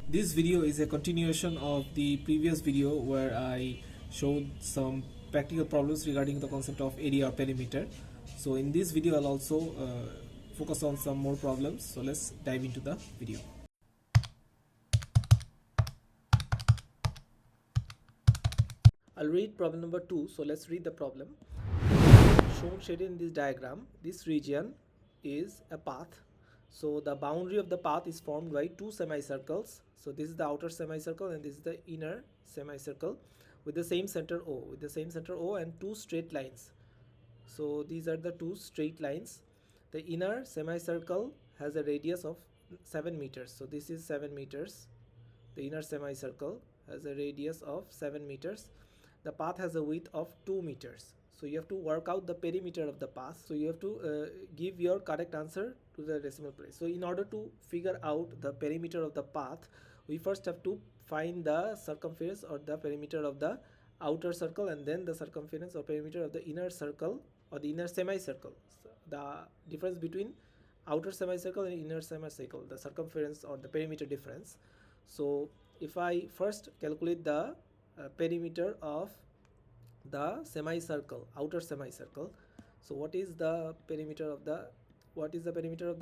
This video is a continuation of the previous video where I showed some practical problems regarding the concept of area or perimeter. So in this video I'll also focus on some more problems. So let's dive into the video. I'll read problem number 2. So let's read the problem. Shown shaded in this diagram, this region is a path. So the boundary of the path is formed by two semicircles. So this is the outer semicircle and this is the inner semicircle with the same center O, and two straight lines. So these are the two straight lines. The inner semicircle has a radius of 7 meters. So this is 7 meters. The inner semicircle has a radius of 7 meters. The path has a width of 2 meters. So you have to work out the perimeter of the path. So you have to give your correct answer to the decimal place. So in order to figure out the perimeter of the path, we first have to find the circumference or the perimeter of the outer circle, and then the circumference or perimeter of the inner circle or the inner semicircle. So the difference between outer semicircle and inner semicircle, the circumference or the perimeter difference. So if I first calculate the perimeter of the semicircle, outer semicircle. So what is the perimeter of the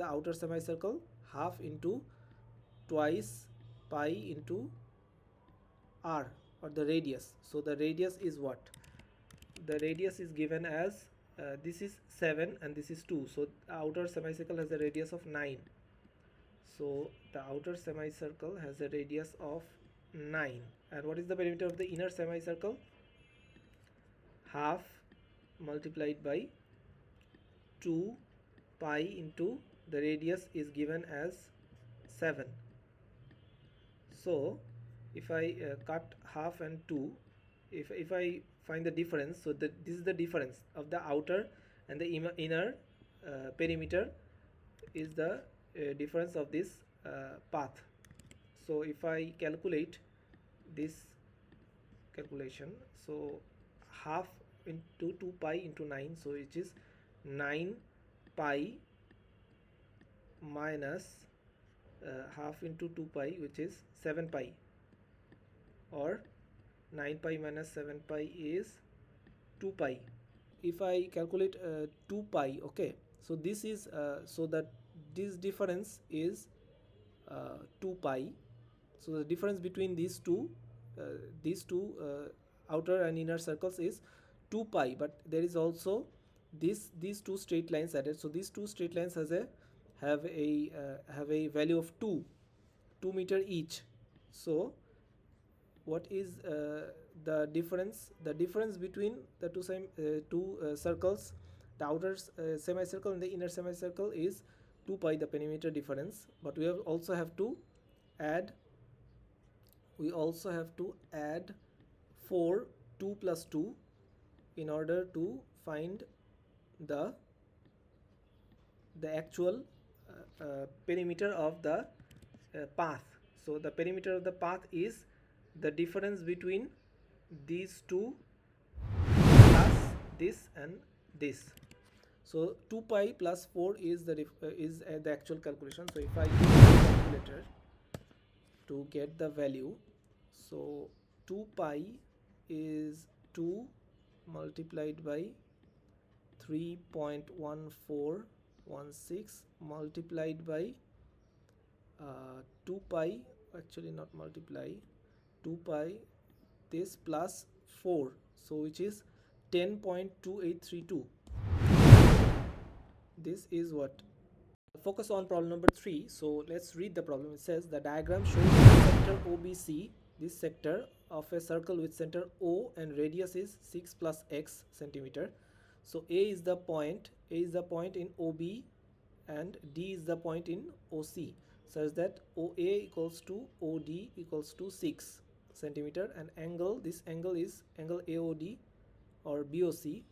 outer semicircle? Half into twice pi into r, or the radius. So the radius is what? The radius is given as this is 7 and this is 2. So the outer semicircle has a radius of 9. So the outer semicircle has a radius of 9. And what is the perimeter of the inner semicircle? Half multiplied by 2 pi into the radius is given as 7. So if I cut half and 2, if I find the difference, so this is the difference of the outer and the inner perimeter is the difference of this path. So if I calculate this calculation, so half into 2 pi into 9, so it is 9 pi minus half into 2 pi, which is 7 pi, or 9 pi minus 7 pi is 2 pi. If I calculate 2 pi, okay, so this is so that this difference is 2 pi. So the difference between these two outer and inner circles is 2 pi, but there is also these two straight lines added. So these two straight lines have a value of 2 meter each. So what is the difference between the two circles, the outer semicircle and the inner semicircle, is 2 pi, the perimeter difference. But we also have to add 4, 2 plus 2, in order to find the actual perimeter of the path. So the perimeter of the path is the difference between these two plus this and this. So 2 pi plus 4 is the actual calculation. So if I use the calculator to get the value, so 2 pi is 2 multiplied by 3.1416 multiplied by 2 pi, actually not multiply, 2 pi this plus 4, so which is 10.2832. This is what. Focus on problem number 3. So let's read the problem. It says the diagram shows the sector OBC, this sector of a circle with center O and radius is 6 plus x centimeter. So A is the point in OB and D is the point in OC, such that OA equals to OD equals to 6 centimeter, and this angle is angle AOD or BOC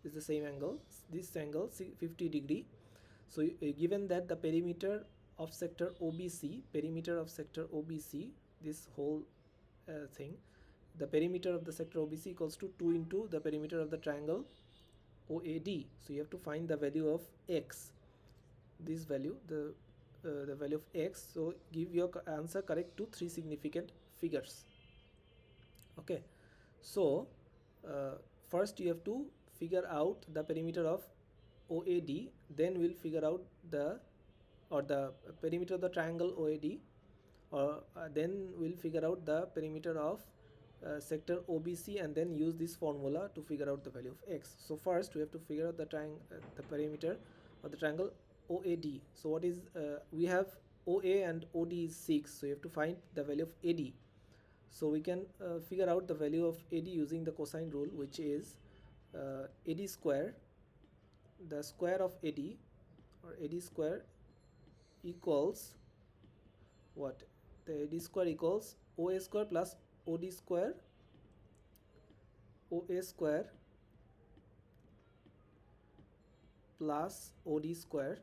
is the same angle. This angle 50 degree. So given that the perimeter of sector OBC, this whole thing, the perimeter of the sector OBC equals to 2 into the perimeter of the triangle OAD. So you have to find the value of x. This value, the the value of x, so give your answer correct to three significant figures. Okay, so uh, first you have to figure out the perimeter of OAD, then we'll figure out the perimeter of the triangle OAD, or then we'll figure out the perimeter of sector OBC, and then use this formula to figure out the value of x. So first we have to figure out the perimeter of the triangle OAD. So what is we have OA and OD is 6, so you have to find the value of AD. So we can figure out the value of AD using the cosine rule, which is AD square, the square of AD, or AD square equals what? The AD square equals OA square plus OD square, OA square plus OD square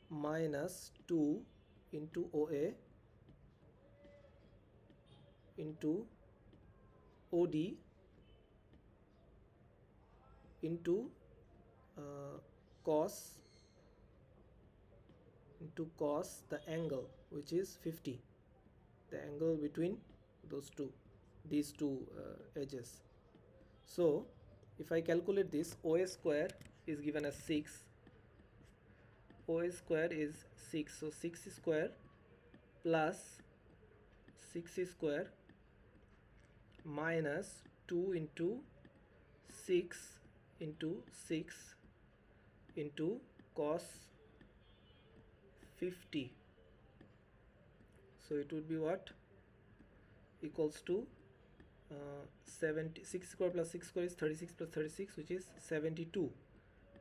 minus 2 into OA into OD into cos the angle, which is 50, the angle between these two edges. So if I calculate this, OA square is given as 6, OA square is 6, so 6 square plus 6 square minus 2 into 6 into 6 into cos 50. So it would be what? Equals to 76 square plus 6 square is 36 plus 36, which is 72,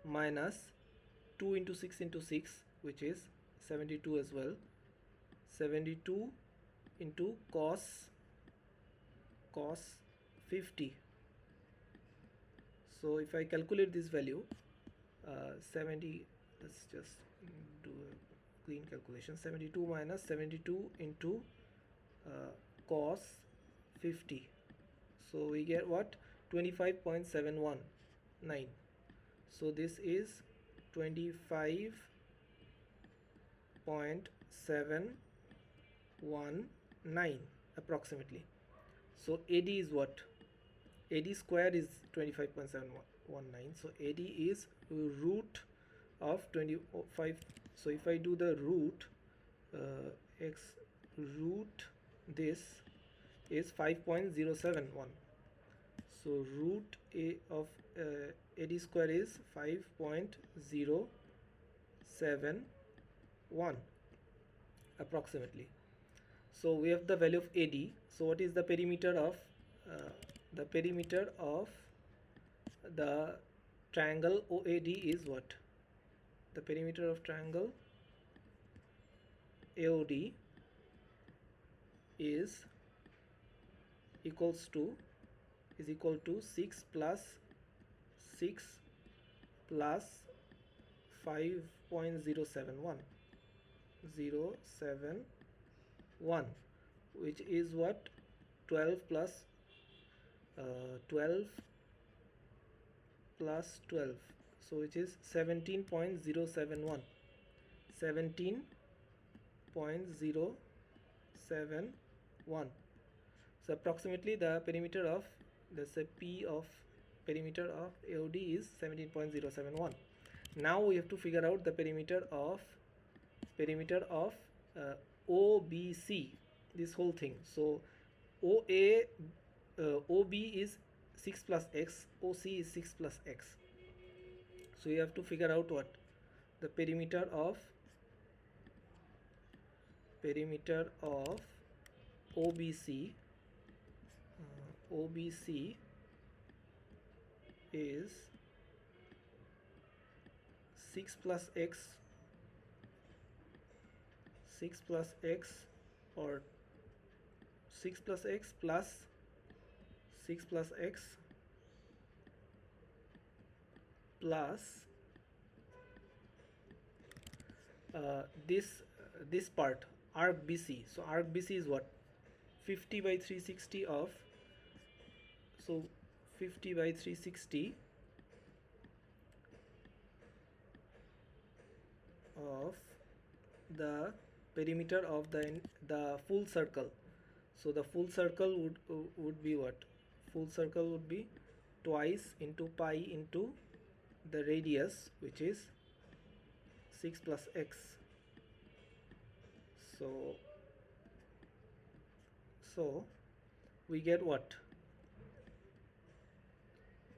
minus 2 into 6 into 6, which is 72 as well, 72 into cos 50. So if I calculate this value, 70, let's just do a clean calculation, 72 minus 72 into cos 50, so we get what? 25.719. so this is 25.719 approximately. So AD is what? AD square is 25.719, so AD is root of 25. So if I do the root, x root this is 5.071, so root a of AD square is 5.071 approximately. So we have the value of AD. So what is the perimeter of the triangle OAD is what? The perimeter of triangle AOD is equal to 6 plus 5.071, which is what? 12 plus 12 plus 12, so which is 17.071, 17.071. So approximately the perimeter of, let's say P of perimeter of AOD is 17.071. Now we have to figure out the perimeter of OBC, this whole thing. So OB is 6 plus x, OC is 6 plus x. So you have to figure out what? The perimeter of OBC. OBC is 6 plus x, or 6 plus x plus 6 plus x plus this part arc BC. So arc BC is what? 50 by 360 of, so 50 by 360 of the perimeter of the full circle. So the full circle would be what? Full circle would be twice into pi into the radius, which is 6 plus x. So we get what?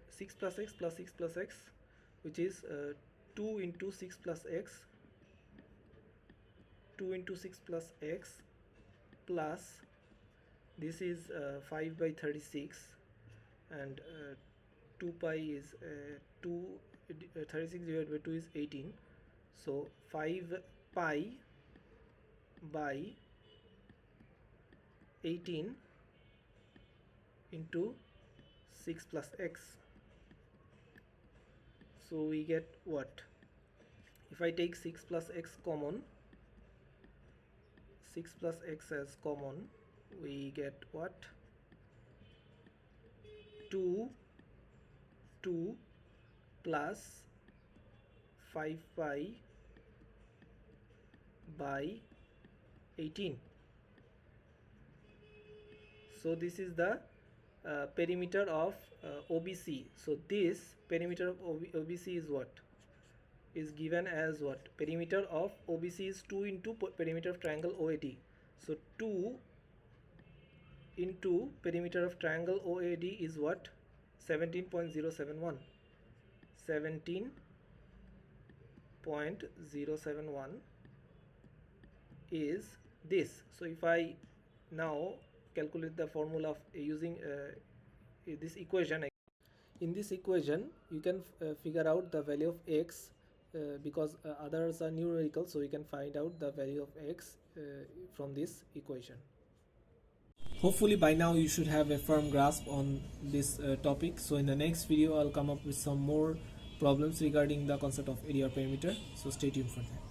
6 plus x plus 6 plus x, which is 2 into 6 plus x, 2 into 6 plus x, plus this is 5 by 36, and 2 pi is 36 divided by 2 is 18. So 5 pi by 18 into 6 plus x. So we get what? If I take 6 plus x common, 6 plus x as common, we get what? 2 plus 5 pi by 18. So this is the perimeter of OBC. So this perimeter of OBC is what? Is given as what? Perimeter of OBC is 2 into perimeter of triangle OAD. So 2 into perimeter of triangle OAD is what? 17.071. 17.071 is this. So if I now calculate the formula of using this equation, in this equation you can figure out the value of x, because others are numerical, so you can find out the value of x from this equation. Hopefully by now you should have a firm grasp on this topic. So in the next video I'll come up with some more problems regarding the concept of area or perimeter, so stay tuned for that.